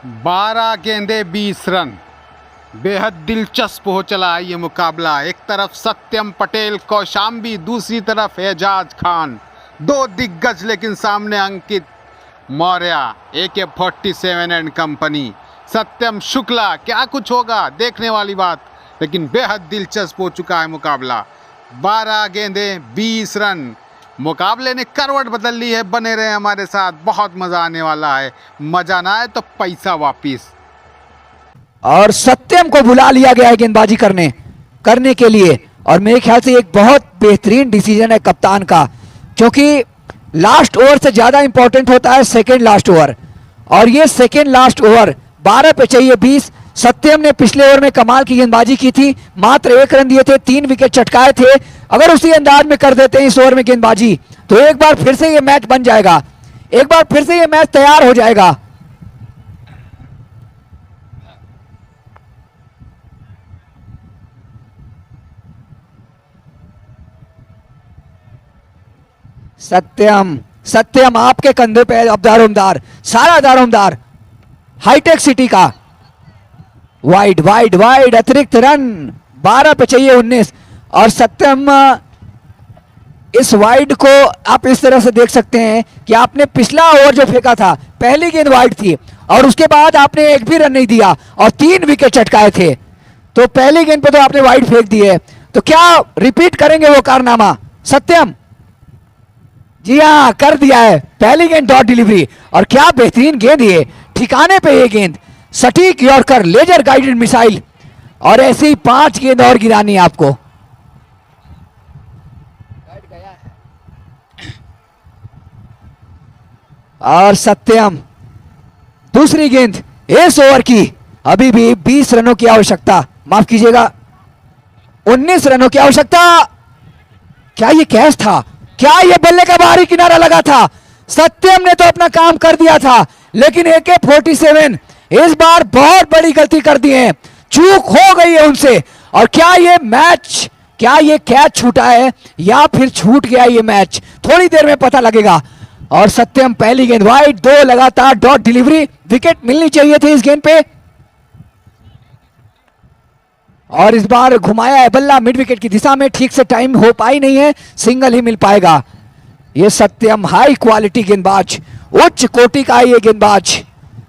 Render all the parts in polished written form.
12 गेंदे 20 रन। बेहद दिलचस्प हो चला ये मुकाबला। एक तरफ सत्यम पटेल कौशाम्बी, दूसरी तरफ एजाज खान, दो दिग्गज, लेकिन सामने अंकित मौर्य, AK-47 एंड कंपनी। सत्यम शुक्ला, क्या कुछ होगा देखने वाली बात, लेकिन बेहद दिलचस्प हो चुका है मुकाबला। 12 गेंदे 20 रन। मुकाबले ने करवट बदल ली है। बने रहे हमारे साथ, बहुत मजा आने वाला है। मजा ना आए तो पैसा वापिस। और सत्यम को बुला लिया गया है गेंदबाजी करने के लिए, और मेरे ख्याल से एक बहुत बेहतरीन डिसीजन है कप्तान का, क्योंकि लास्ट ओवर से ज्यादा इंपॉर्टेंट होता है सेकंड लास्ट ओवर, और ये सेकंड लास्ट ओवर 12 पे चाहिए 20। सत्यम ने पिछले ओवर में कमाल की गेंदबाजी की थी, मात्र 1 रन दिए थे, 3 विकेट चटकाए थे। अगर उसी अंदाज में कर देते हैं इस ओवर में गेंदबाजी, तो एक बार फिर से ये मैच बन जाएगा, एक बार फिर से ये मैच तैयार हो जाएगा। सत्यम आपके कंधे पे अब दारोमदार, सारा दारोमदार हाईटेक सिटी का। वाइड वाइड वाइड, अतिरिक्त रन। 12 पे चाहिए 19, और सत्यम इस वाइड को आप इस तरह से देख सकते हैं कि आपने पिछला ओवर जो फेंका था, पहली गेंद वाइड थी, और उसके बाद आपने एक भी रन नहीं दिया और 3 विकेट चटकाए थे। तो पहली गेंद पे तो आपने वाइड फेंक दी है, तो क्या रिपीट करेंगे वो कारनामा सत्यम? जी हाँ, कर दिया है। पहली गेंद डॉट डिलीवरी, और क्या बेहतरीन गेंद, ये ठिकाने पे ये गेंद, सटीक यॉर्कर, लेजर गाइडेड मिसाइल, और ऐसी 5 गेंद और गिरानी है आपको। और सत्यम दूसरी गेंद इस ओवर की, अभी भी 20 रनों की आवश्यकता, माफ कीजिएगा 19 रनों की आवश्यकता। क्या ये कैच था? क्या ये बल्ले का बाहरी किनारा लगा था? सत्यम ने तो अपना काम कर दिया था, लेकिन AK-47 इस बार बहुत बड़ी गलती कर दी है, चूक हो गई है उनसे। और क्या ये मैच, क्या ये कैच छूटा है या फिर छूट गया ये मैच, थोड़ी देर में पता लगेगा। और सत्यम पहली गेंद वाइड, 2 लगातार डॉट डिलीवरी, विकेट मिलनी चाहिए थी इस गेंद पे, और इस बार घुमाया है बल्ला मिड विकेट की दिशा में, ठीक से टाइम हो पाई नहीं है, सिंगल ही मिल पाएगा। ये सत्यम हाई क्वालिटी गेंदबाज, उच्च कोटि का ये गेंदबाज,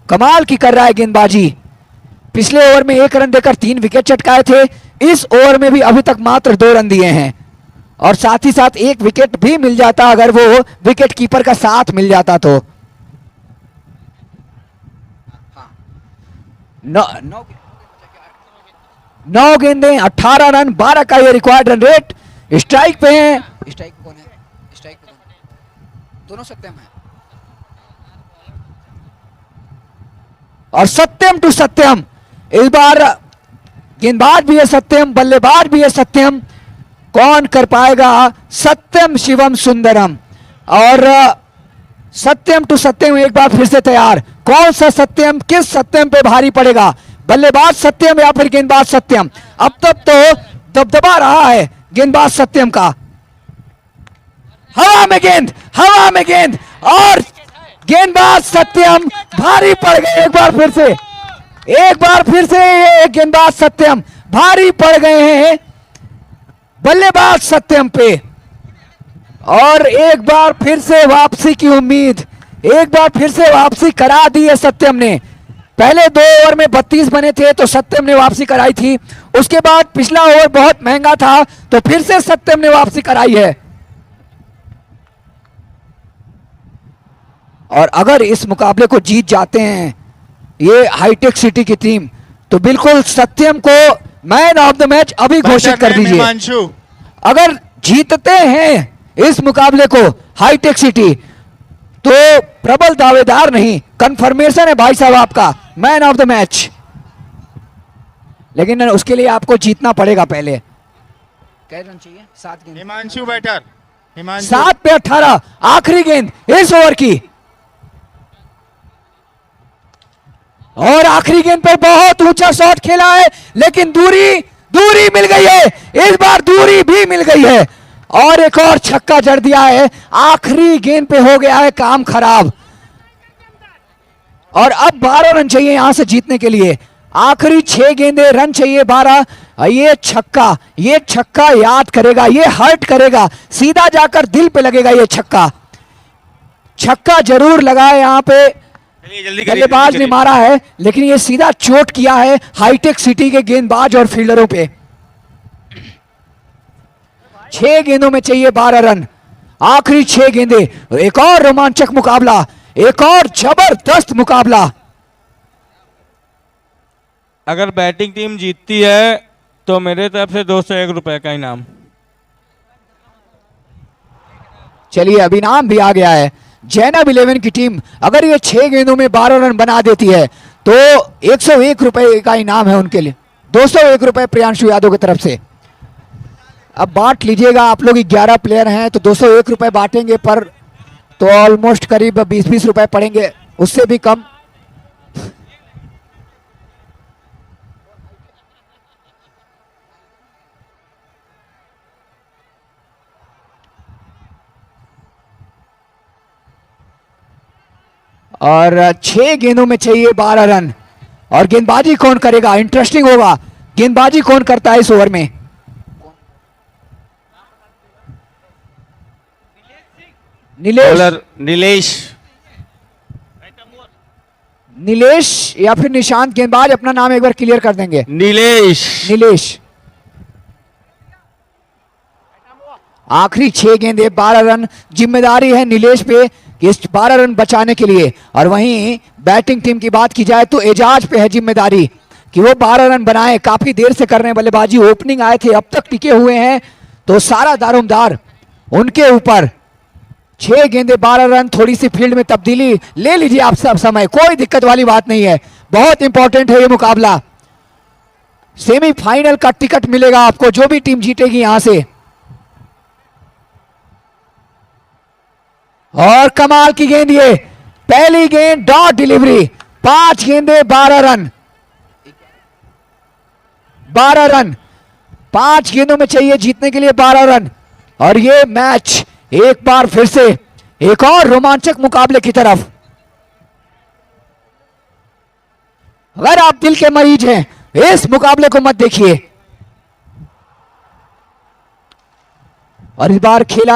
कमाल की कर रहा है गेंदबाजी। पिछले ओवर में 1 रन देकर 3 विकेट चटकाए थे, इस ओवर में भी अभी तक मात्र 2 रन दिए हैं, और साथ ही साथ 1 विकेट भी मिल जाता अगर वो विकेट कीपर का साथ मिल जाता तो। 9 गेंदें 18 रन, 12 का ये रिक्वायर्ड रन रेट। स्ट्राइक पे हैं, स्ट्राइक पे कौन है? स्ट्राइक पे दोनों सत्यम है, और सत्यम टू सत्यम, इस बार गेंदबाज भी है सत्यम, बल्लेबाज भी है सत्यम। कौन कर पाएगा? सत्यम शिवम सुंदरम, और सत्यम टू सत्यम एक बार फिर से तैयार। कौन सा सत्यम, किस सत्यम पे भारी पड़ेगा? बल्लेबाज सत्यम या फिर गेंदबाज सत्यम? अब तक तो दबदबा रहा है गेंदबाज सत्यम का। हवा में गेंद, हवा में गेंद, और गेंदबाज सत्यम भारी पड़ गए एक बार फिर से, एक बार फिर से ये गेंदबाज सत्यम भारी पड़ गए हैं बल्लेबाज सत्यम पे, और एक बार फिर से वापसी की उम्मीद, एक बार फिर से वापसी करा दी है सत्यम ने। पहले 2 ओवर में 32 बने थे तो सत्यम ने वापसी कराई थी, उसके बाद पिछला ओवर बहुत महंगा था तो फिर से सत्यम ने वापसी कराई है। और अगर इस मुकाबले को जीत जाते हैं ये हाईटेक सिटी की टीम, तो बिल्कुल सत्यम को मैन ऑफ द मैच अभी घोषित कर दीजिए। अगर जीतते हैं इस मुकाबले को हाईटेक सिटी, तो प्रबल दावेदार नहीं, कंफर्मेशन है भाई साहब आपका मैन ऑफ द मैच। लेकिन उसके लिए आपको जीतना पड़ेगा पहले। क्या रन चाहिए? 7 गेंद। हिमांशु बैटर, 7 पे 18, आखिरी गेंद इस ओवर की, और आखिरी गेंद पर बहुत ऊंचा शॉट खेला है, लेकिन दूरी मिल गई है, इस बार दूरी भी मिल गई है, और एक और छक्का जड़ दिया है। आखिरी गेंद पे हो गया है काम खराब, और अब 12 रन चाहिए यहां से जीतने के लिए। आखिरी 6 गेंदे, रन चाहिए 12। ये छक्का याद करेगा, ये हर्ट करेगा, सीधा जाकर दिल पे लगेगा। ये छक्का जरूर लगा है यहाँ पे, बल्लेबाज ने मारा है, लेकिन ये सीधा चोट किया है हाईटेक सिटी के गेंदबाज और फील्डरों पे। 6 गेंदों में चाहिए 12 रन, आखिरी 6 गेंदे। एक और रोमांचक मुकाबला, एक और जबरदस्त मुकाबला। अगर बैटिंग टीम जीतती है तो मेरे तरफ से 201 रुपए का इनाम। चलिए अब इनाम भी आ गया है। जैनब 11 की टीम अगर ये 6 गेंदों में 12 रन बना देती है तो 101 रुपए का इनाम है उनके लिए। 201 रुपए प्रियांशु यादव की तरफ से। अब बांट लीजिएगा, आप लोग 11 प्लेयर हैं तो 201 रुपए बांटेंगे, पर तो ऑलमोस्ट करीब 20-20 रुपए पड़ेंगे, उससे भी कम। और 6 गेंदों में चाहिए 12 रन। और गेंदबाजी कौन करेगा, इंटरेस्टिंग होगा। गेंदबाजी कौन करता है इस ओवर में? नीलेश या फिर निशांत। गेंदबाज अपना नाम एक बार क्लियर कर देंगे। नीलेश। आखिरी 6 गेंदे 12 रन, जिम्मेदारी है नीलेश पे कि इस 12 रन बचाने के लिए। और वहीं बैटिंग टीम की बात की जाए तो एजाज पे है जिम्मेदारी कि वो 12 रन बनाए। काफी देर से कर रहे हैं बल्लेबाजी, ओपनिंग आए थे, अब तक टिके हुए हैं, तो सारा दारोमदार उनके ऊपर। 6 गेंदे 12 रन, थोड़ी सी फील्ड में तब्दीली ले लीजिए आप सब समय, कोई दिक्कत वाली बात नहीं है। बहुत इंपॉर्टेंट है ये मुकाबला। सेमीफाइनल का टिकट मिलेगा आपको, जो भी टीम जीतेगी यहां से। और कमाल की गेंद, ये पहली गेंद डॉट डिलीवरी। 5 गेंदे 12 रन। 12 रन, 5 गेंदों में चाहिए जीतने के लिए 12 रन। और ये मैच एक बार फिर से एक और रोमांचक मुकाबले की तरफ। अगर आप दिल के मरीज हैं इस मुकाबले को मत देखिए। और इस बार खेला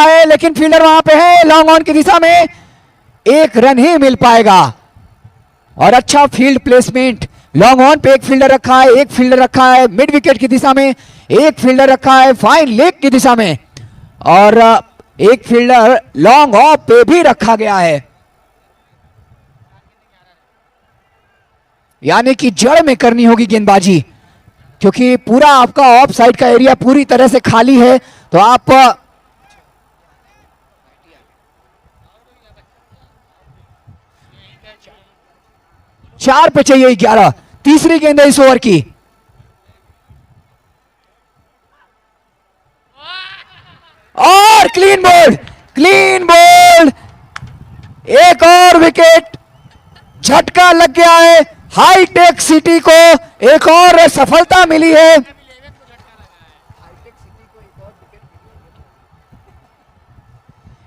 है लेकिन फील्डर वहां पे है। लॉन्ग ऑन की दिशा में 1 रन ही मिल पाएगा। और अच्छा फील्ड प्लेसमेंट, लॉन्ग ऑन पे एक फील्डर रखा है, एक फील्डर रखा है मिड विकेट की दिशा में, एक फील्डर रखा है फाइन लेग की दिशा में, और एक फील्डर लॉन्ग ऑफ पे भी रखा गया है। यानी कि जड़ में करनी होगी गेंदबाजी, क्योंकि पूरा आपका ऑफ साइड का एरिया पूरी तरह से खाली है। तो आप 4 पे चाहिए 11। तीसरी गेंद है इस ओवर की। और क्लीन बोल्ड, एक और विकेट। झटका लग गया है, हाईटेक सिटी को एक और सफलता मिली है।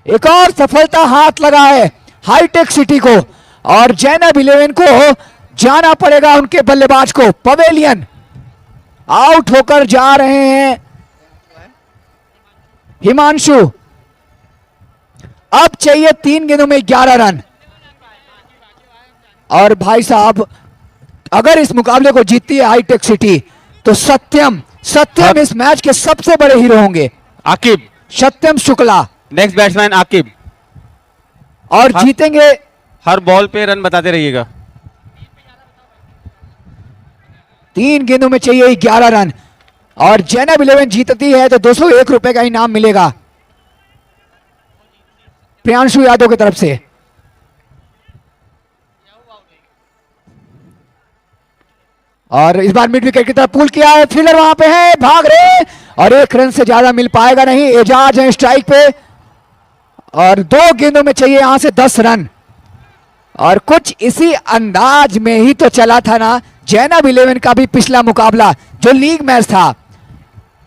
एक और सफलता हाथ लगा है हाईटेक सिटी को, और जैनब 11 को जाना पड़ेगा उनके बल्लेबाज को पवेलियन। आउट होकर जा रहे हैं हिमांशु। अब चाहिए 3 गेंदों में 11 रन। और भाई साहब अगर इस मुकाबले को जीतती है हाईटेक सिटी तो सत्यम इस मैच के सबसे बड़े हीरो होंगे। आकिब, सत्यम शुक्ला नेक्स्ट बैट्समैन आकिब। और जीतेंगे। हर बॉल पे रन बताते रहिएगा। 3 गेंदों में चाहिए 11 रन, और जैनब 11 जीतती है तो 201 रुपए का इनाम मिलेगा प्रियांशु यादव की तरफ से। और इस बार मिड विकेट की तरफ पुल किया है, फील्डर वहां पे है, भाग रहे, और 1 रन से ज्यादा मिल पाएगा नहीं। एजाज है स्ट्राइक पे, और 2 गेंदों में चाहिए यहां से 10 रन। और कुछ इसी अंदाज में ही तो चला था ना जैनब 11 का भी पिछला मुकाबला जो लीग मैच था।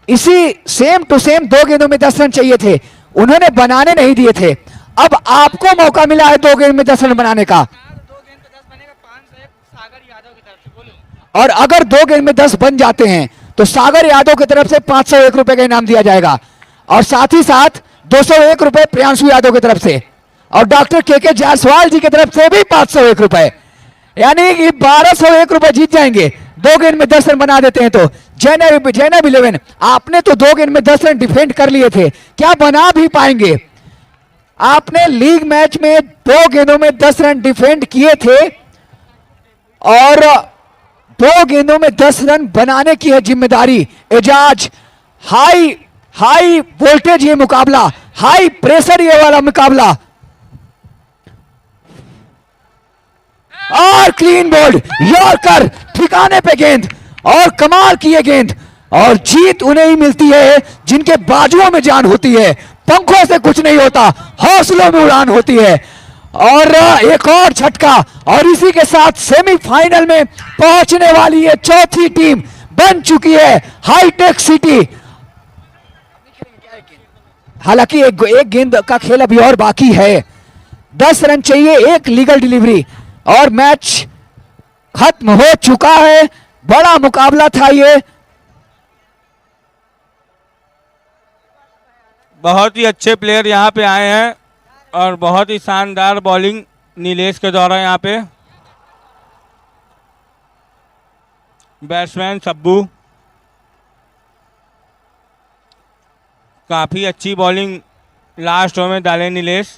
इसी सेम टू सेम 2 गेंदों में 10 रन चाहिए थे, उन्होंने बनाने नहीं दिए थे। अब आपको मौका मिला है 2 गेंद में 10 रन बनाने का। और अगर 2 गेंद में 10 बन जाते हैं तो सागर यादव की तरफ से 501 रुपए का इनाम दिया जाएगा, और साथ ही साथ 201 रुपए प्रियांशु यादव की तरफ से, और डॉक्टर के जायसवाल जी की तरफ से भी 501 रुपए, यानी कि 1201 रुपए जीत जाएंगे 2 गेंद में 10 रन बना देते हैं तो। जैनब 11, आपने तो 2 गेंद में 10 रन डिफेंड कर लिए थे, क्या बना भी पाएंगे? आपने लीग मैच में 2 गेंदों में 10 रन डिफेंड किए थे और 2 गेंदों में 10 रन बनाने की है जिम्मेदारी एजाज। हाई वोल्टेज ये मुकाबला, हाई प्रेशर ये वाला मुकाबला, और क्लीन बोल्ड यॉर्कर, ठिकाने पे गेंद, और कमाल की ये गेंद, और जीत उन्हें ही मिलती है जिनके बाजुओं में जान होती है, पंखों से कुछ नहीं होता, हौसलों में उड़ान होती है। और एक और झटका, और इसी के साथ सेमीफाइनल में पहुंचने वाली ये चौथी टीम बन चुकी है हाईटेक सिटी। हालांकि एक गेंद का खेल अभी और बाकी है, 10 रन चाहिए, 1 लीगल डिलीवरी, और मैच खत्म हो चुका है। बड़ा मुकाबला था ये। बहुत ही अच्छे प्लेयर यहाँ पे आए हैं और बहुत ही शानदार बॉलिंग नीलेश के द्वारा यहाँ पे। बैट्समैन सब्बू, काफ़ी अच्छी बॉलिंग लास्ट ओवर में डाले नीलेश।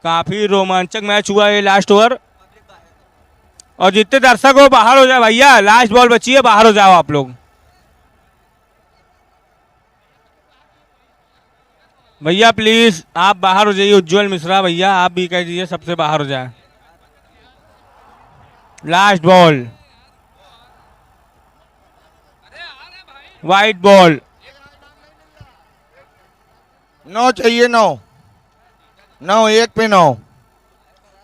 काफ़ी रोमांचक मैच हुआ ये लास्ट ओवर, और जितने दर्शक हो बाहर हो जाए भैया, लास्ट बॉल बची है, बाहर हो जाओ आप लोग। भैया प्लीज आप बाहर हो जाइए, उज्जवल मिश्रा भैया आप भी कह दीजिए सबसे बाहर हो जाए। लास्ट बॉल, वाइट बॉल, 9 चाहिए, 9 1 पे 9।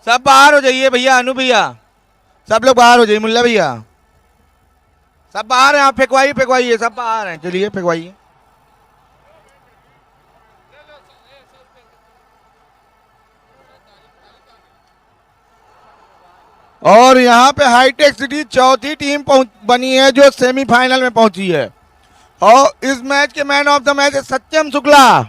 सब बाहर हो जाइए भैया, अनु भैया सब लोग बाहर हो जाइए, मुल्ला भैया सब बाहर हैं, आप फेंकवाइए, सब बाहर हैं, चलिए फेंकवाइए। और यहाँ पे हाईटेक सिटी चौथी टीम बनी है जो सेमीफाइनल में पहुंची है, और इस मैच के मैन ऑफ द मैच है सत्यम शुक्ला।